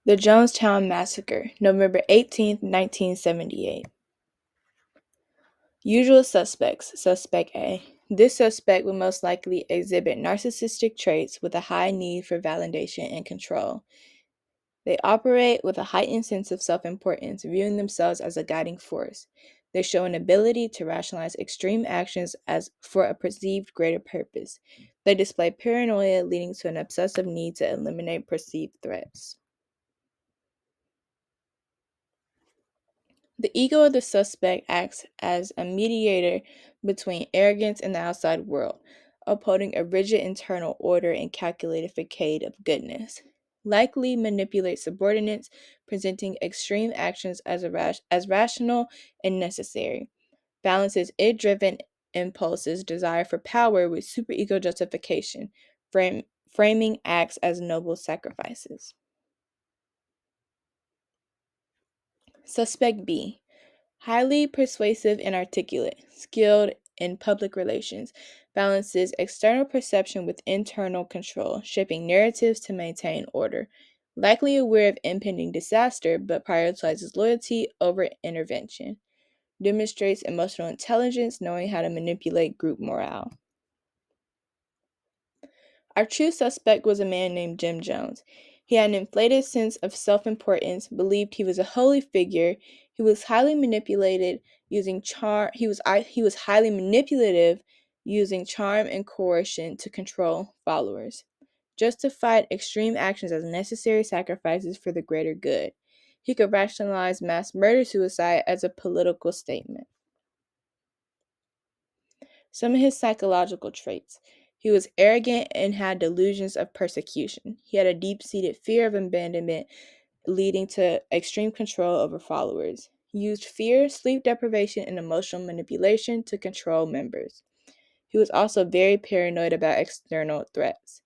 The Jonestown Massacre, November 18th, 1978. Usual suspects. Suspect A. This suspect would most likely exhibit narcissistic traits with a high need for validation and control. They operate with a heightened sense of self importance, viewing themselves as a guiding force. They show an ability to rationalize extreme actions as for a perceived greater purpose. They display paranoia, leading to an obsessive need to eliminate perceived threats. The ego of the suspect acts as a mediator between arrogance and the outside world, upholding a rigid internal order and calculated facade of goodness. Likely manipulates subordinates, presenting extreme actions as rational and necessary. Balances id-driven impulses, desire for power with superego justification, framing acts as noble sacrifices. Suspect B. Highly persuasive and articulate, skilled in public relations, balances external perception with internal control, shaping narratives to maintain order. Likely aware of impending disaster, but prioritizes loyalty over intervention. Demonstrates emotional intelligence, knowing how to manipulate group morale. Our true suspect was a man named Jim Jones. He had an inflated sense of self-importance, believed he was a holy figure. He was highly manipulated using charm. He was highly manipulative using charm and coercion to control followers. Justified extreme actions as necessary sacrifices for the greater good. He could rationalize mass murder suicide as a political statement. Some of his psychological traits. He was arrogant and had delusions of persecution. He had a deep seated fear of abandonment, leading to extreme control over followers. He used fear, sleep deprivation, and emotional manipulation to control members. He was also very paranoid about external threats.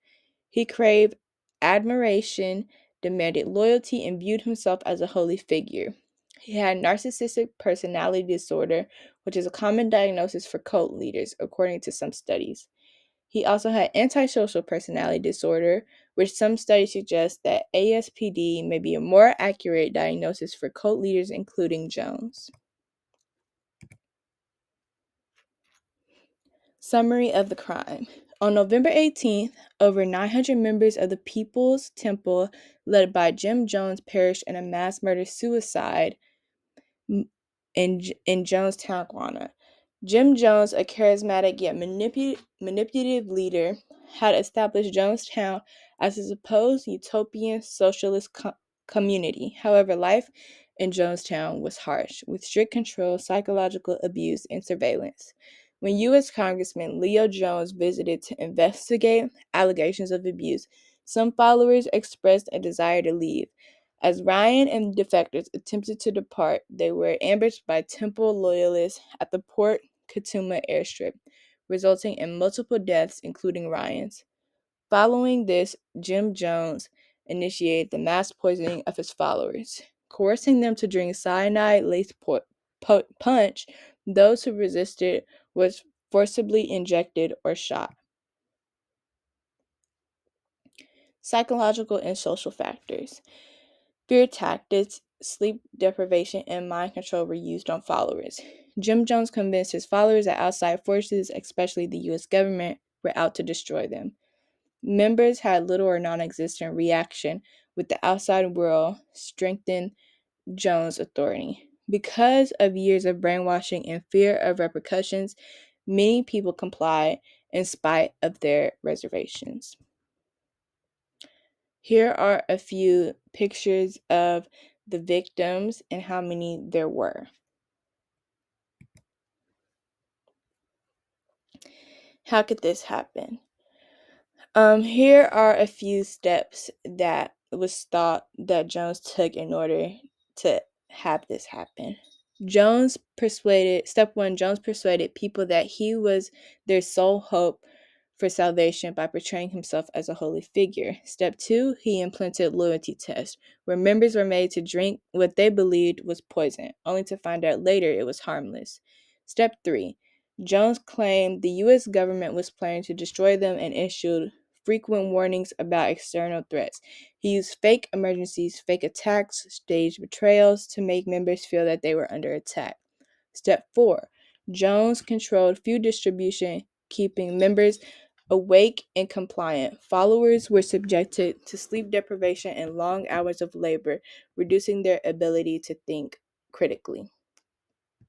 He craved admiration, demanded loyalty, and viewed himself as a holy figure. He had narcissistic personality disorder, which is a common diagnosis for cult leaders, according to some studies. He also had antisocial personality disorder, which some studies suggest that ASPD may be a more accurate diagnosis for cult leaders, including Jones. Summary of the crime. On November 18th, over 900 members of the People's Temple, led by Jim Jones, perished in a mass murder suicide in Jonestown, Guana. Jim Jones, a charismatic yet manipulative leader, had established Jonestown as a supposed utopian socialist community. However, life in Jonestown was harsh, with strict control, psychological abuse, and surveillance. When U.S. Congressman Leo Jones visited to investigate allegations of abuse, some followers expressed a desire to leave. As Ryan and defectors attempted to depart, they were ambushed by Temple loyalists at the Port Katuma airstrip, resulting in multiple deaths, including Ryan's. Following this, Jim Jones initiated the mass poisoning of his followers, coercing them to drink cyanide-laced punch. Those who resisted was forcibly injected or shot. Psychological and social factors. Fear tactics, sleep deprivation, and mind control were used on followers. Jim Jones convinced his followers that outside forces, especially the U.S. government, were out to destroy them. Members had little or non-existent reaction with the outside world, strengthened Jones' authority. Because of years of brainwashing and fear of repercussions, many people complied in spite of their reservations. Here are a few pictures of the victims and how many there were. How could this happen? Here are a few steps that was thought that Jones took in order to have this happen. Step one, Jones persuaded people that he was their sole hope for salvation by portraying himself as a holy figure. Step two, he implemented loyalty tests, where members were made to drink what they believed was poison, only to find out later it was harmless. Step three, Jones claimed the U.S. government was planning to destroy them and issued frequent warnings about external threats. He used fake emergencies, fake attacks, staged betrayals to make members feel that they were under attack. Step 4. Jones controlled fuel distribution, keeping members awake and compliant. Followers were subjected to sleep deprivation and long hours of labor, reducing their ability to think critically.